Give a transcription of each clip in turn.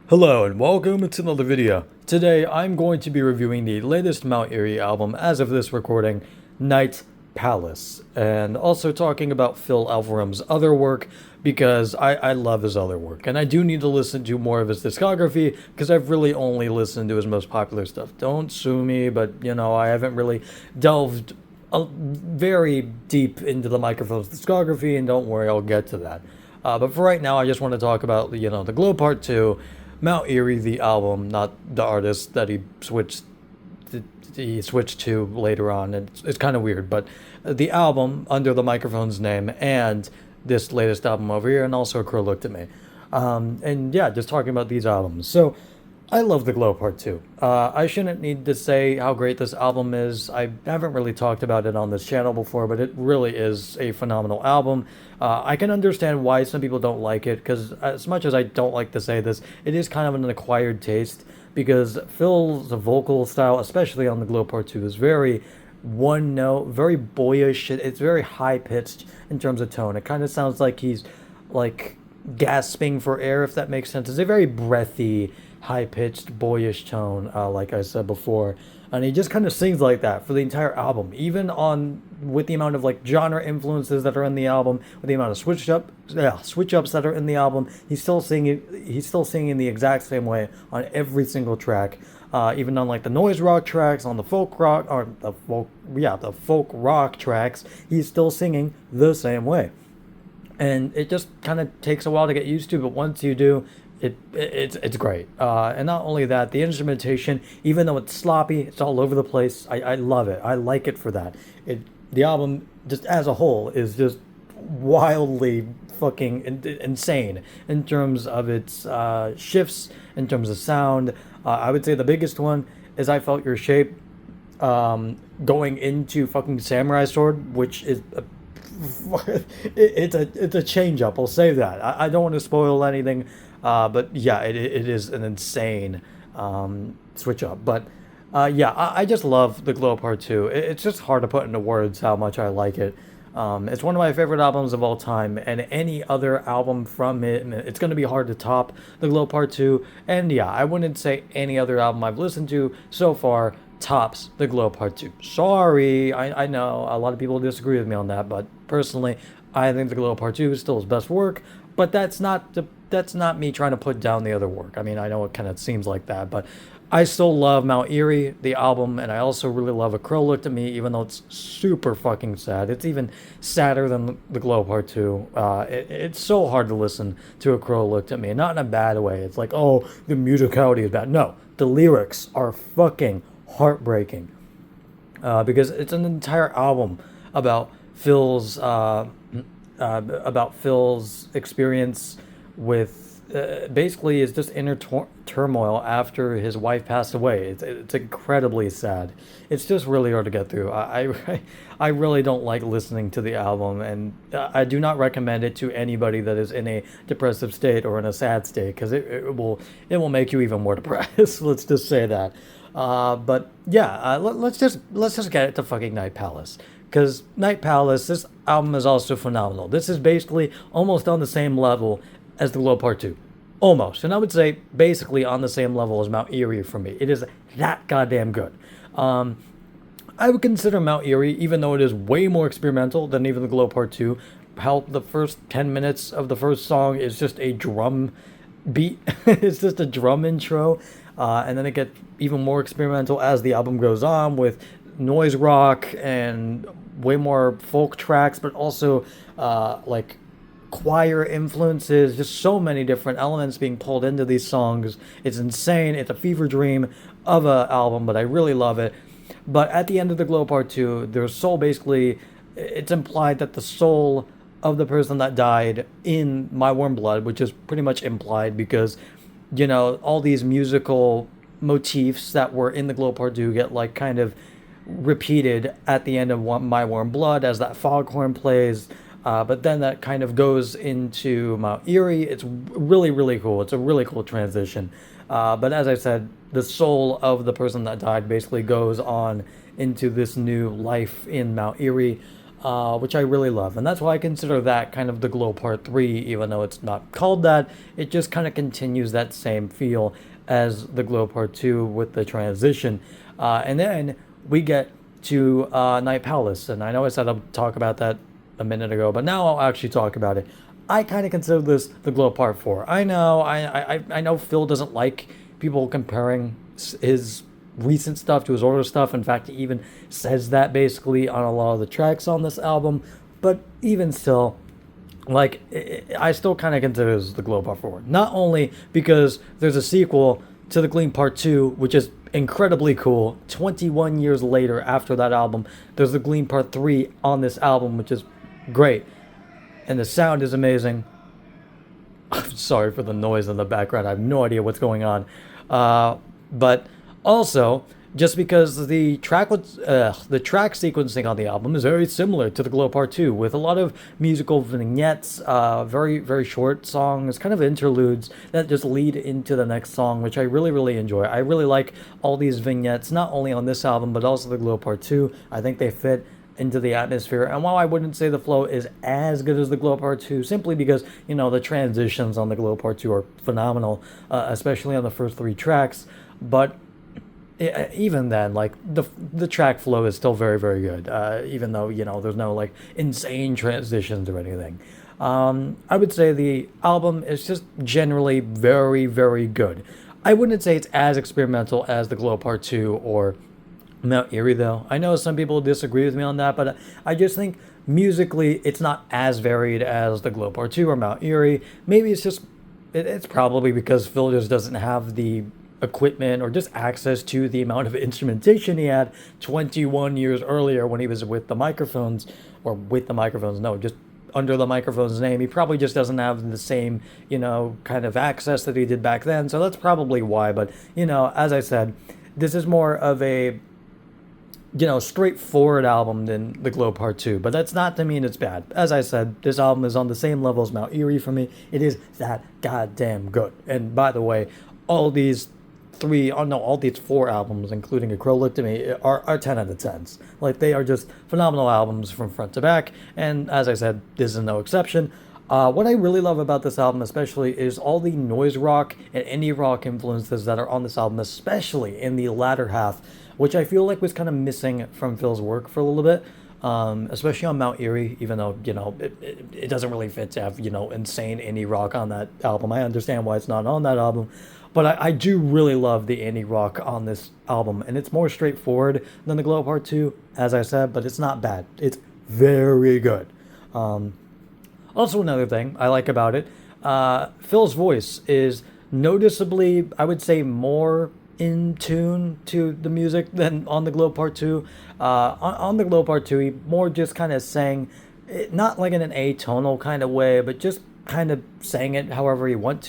Hello and welcome to another video. Today I'm going to be reviewing the latest Mount Eerie album as of this recording, Night Palace, and also talking about Phil Elverum's other work because I love his other work and I do need to listen to more of his discography because I've really only listened to his most popular stuff. Don't sue me, but I haven't really delved very deep into the microphone's discography, and don't worry, I'll get to that. But for right now, I just want to talk about the Glow Part 2, Mount Eerie, the album, not the artist that he switched to later on. It's kind of weird, but the album under the microphone's name and this latest album over here, and also A Crow Looked at Me. And yeah, just talking about these albums. So I love The Glow Part 2. I shouldn't need to say how great this album is. I haven't really talked about it on this channel before, but it really is a phenomenal album. I can understand why some people don't like it, because as much as I don't like to say this, it is kind of an acquired taste, because Phil's vocal style, especially on The Glow Part 2, is very one note, very boyish. It's very high-pitched in terms of tone. It kind of sounds like he's like gasping for air, if that makes sense. It's a very breathy, high-pitched, boyish tone, like I said before, and he just kind of sings like that for the entire album, even with the amount of like genre influences that are in the album, with the amount of switch ups that are in the album. He's still singing the exact same way on every single track, even on like the noise rock tracks, on the folk rock tracks. He's still singing the same way. And it just kind of takes a while to get used to, but once you do, it's great. And not only that, the instrumentation, even though it's sloppy, it's all over the place. I love it. I like it for that. The album, just as a whole, is just wildly fucking insane in terms of its shifts, in terms of sound. I would say the biggest one is I Felt Your Shape, going into fucking Samurai Sword, which is it's a change up. I'll say that. I don't want to spoil anything, but yeah, it is an insane switch up. But yeah, I just love The Glow Part 2. It's just hard to put into words how much I like it. It's one of my favorite albums of all time, and any other album from it, it's going to be hard to top The Glow Part 2. And yeah, I wouldn't say any other album I've listened to so far tops The Glow Part 2. Sorry, I know a lot of people disagree with me on that, but personally, I think The Glow Part 2 is still his best work, but that's not me trying to put down the other work. I mean, I know it kind of seems like that, but I still love Mount Eerie, the album, and I also really love A Crow Looked at Me, even though it's super fucking sad. It's even sadder than The Glow Part 2. It's so hard to listen to A Crow Looked at Me, not in a bad way. It's like, oh, the musicality is bad. No, the lyrics are fucking heartbreaking, because it's an entire album about Phil's experience with basically is just inner turmoil after his wife passed away. It's incredibly sad. It's just really hard to get through. I really don't like listening to the album, and I do not recommend it to anybody that is in a depressive state or in a sad state, because it will make you even more depressed. Let's just say that. But yeah, let's just get it to fucking Night Palace. Because Night Palace, this album is also phenomenal. This is basically almost on the same level as The Glow Part 2. Almost. And I would say basically on the same level as Mount Eerie for me. It is that goddamn good. I would consider Mount Eerie, even though it is way more experimental than even The Glow Part 2, how the first 10 minutes of the first song is just a drum beat. It's just a drum intro. And then it gets even more experimental as the album goes on, with noise rock and way more folk tracks, but also like choir influences, just so many different elements being pulled into these songs. It's insane. It's a fever dream of an album, but I really love it. But at the end of The Glow Part 2, their soul basically, it's implied that the soul of the person that died in My Warm Blood, which is pretty much implied because, all these musical motifs that were in The Glow Part 2 get like kind of repeated at the end of My Warm Blood as that foghorn plays. But then that kind of goes into Mount Eerie. It's really, really cool. It's a really cool transition. But as I said, the soul of the person that died basically goes on into this new life in Mount Eerie. which I really love. And that's why I consider that kind of the Glow Part 3, even though it's not called that. It just kind of continues that same feel as the Glow Part 2 with the transition. And then we get to Night Palace. And I know I said I'll talk about that a minute ago, but now I'll actually talk about it. I kind of consider this the Glow Part 4. I know, I know Phil doesn't like people comparing his recent stuff to his older stuff. In fact, he even says that basically on a lot of the tracks on this album. But even still, like, I still kind of consider this the Glow Part 4. Not only because there's a sequel to the Gleam Part 2, which is incredibly cool. 21 years later after that album, there's the Gleam Part 3 on this album, which is great. And the sound is amazing. I'm sorry for the noise in the background. I have no idea what's going on. But also, just because the track sequencing on the album is very similar to the Glow Part 2, with a lot of musical vignettes, very, very short songs, kind of interludes that just lead into the next song, which I really, really enjoy. I really like all these vignettes, not only on this album, but also the Glow Part 2. I think they fit into the atmosphere. And while I wouldn't say the flow is as good as the Glow Part 2, simply because, the transitions on the Glow Part 2 are phenomenal, especially on the first three tracks. But even then, like, the track flow is still very, very good, even though, there's no, like, insane transitions or anything. I would say the album is just generally very, very good. I wouldn't say it's as experimental as the Glow Part 2 or Mount Erie, though. I know some people disagree with me on that, but I just think musically it's not as varied as the Glow Part 2 or Mount Erie. Maybe it's probably because Phil just doesn't have the equipment or just access to the amount of instrumentation he had 21 years earlier when he was with the microphones, just under the microphone's name. He probably just doesn't have the same, kind of access that he did back then. So that's probably why. But, as I said, this is more of a straightforward album than the Glow Part 2, but that's not to mean it's bad. As I said, this album is on the same level as Mount Erie for me. It is that goddamn good. And by the way, all these four albums, including A Crow Looked at Me, are 10 out of 10s. Like, they are just phenomenal albums from front to back, and as I said, this is no exception. What I really love about this album especially is all the noise rock and indie rock influences that are on this album, especially in the latter half, which I feel like was kind of missing from Phil's work for a little bit, especially on Mount Erie, even though, it doesn't really fit to have, insane indie rock on that album. I understand why it's not on that album, but I do really love the indie rock on this album, and it's more straightforward than the Glow Part 2, as I said, but it's not bad. It's very good. Also, another thing I like about it, Phil's voice is noticeably, I would say, more in tune to the music than on the Glow Part 2. On the Glow Part 2, he more just kind of sang, not like in an atonal kind of way, but just kind of sang it however he wanted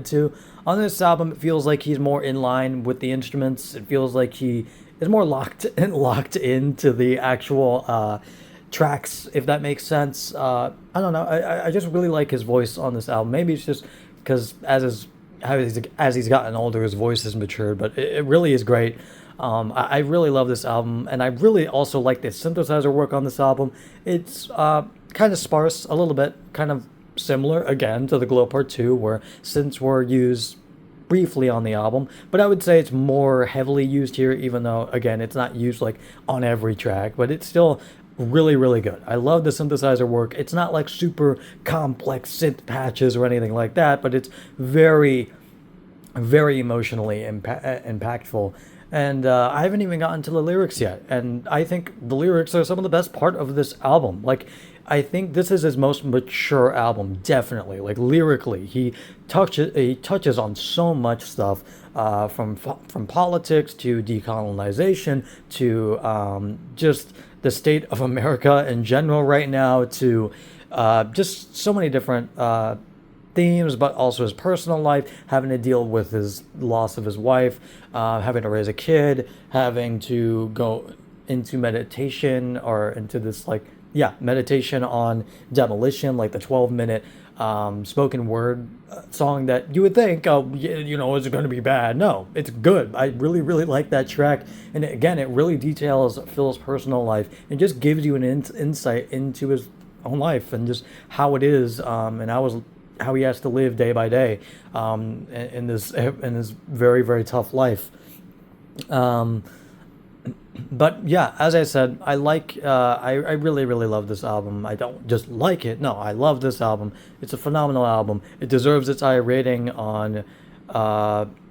to. On this album, it feels like he's more in line with the instruments. It feels like he is more locked into the actual tracks, if that makes sense. I don't know. I just really like his voice on this album. Maybe it's just because as he's gotten older, his voice has matured, but it really is great. I really love this album, and I really also like the synthesizer work on this album. It's kind of sparse, a little bit, kind of similar, again, to the Glow Part 2, where synths were used briefly on the album, but I would say it's more heavily used here, even though, again, it's not used like on every track, but it's still really, really good. I love the synthesizer work. It's not like super complex synth patches or anything like that, but it's very, very emotionally impactful. And I haven't even gotten to the lyrics yet, and I think the lyrics are some of the best part of this album. Like, I think this is his most mature album, definitely. Like, lyrically, he touches on so much stuff, from politics to decolonization to just the state of America in general right now, to just so many different themes, but also his personal life, having to deal with his loss of his wife, having to raise a kid, having to go into meditation, or into this meditation on demolition, like the 12-minute spoken word song that you would think, oh, you know, is it going to be bad? No, it's good. I really, really like that track. And again, it really details Phil's personal life and just gives you an insight into his own life and just how it is, and how he has to live day by day, in this very, very tough life. Um, but yeah, as I said, I really, really love this album. I don't just like it. No, I love this album. It's a phenomenal album. It deserves its high rating on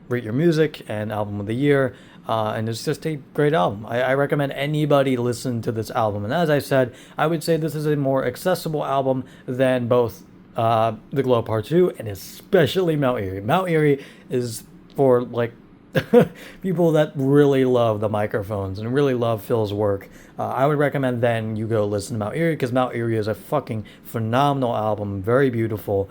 Rate Your Music and Album of the Year. And it's just a great album. I recommend anybody listen to this album. And as I said, I would say this is a more accessible album than both The Glow Part 2 and especially Mount Erie. Mount Erie is for like people that really love the microphones and really love Phil's work. I would recommend then you go listen to Mount Erie, because Mount Erie is a fucking phenomenal album, very beautiful,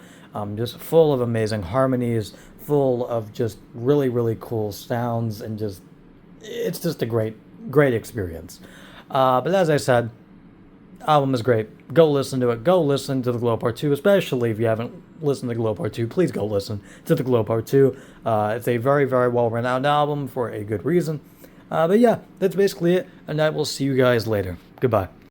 just full of amazing harmonies, full of just really, really cool sounds, and just it's just a great experience. But as I said, album is great. Go listen to it. Go listen to The Glow Part 2, especially if you haven't listened to The Glow Part 2. Please go listen to The Glow Part 2. It's a very, very well-renowned album for a good reason. But yeah, that's basically it, and I will see you guys later. Goodbye.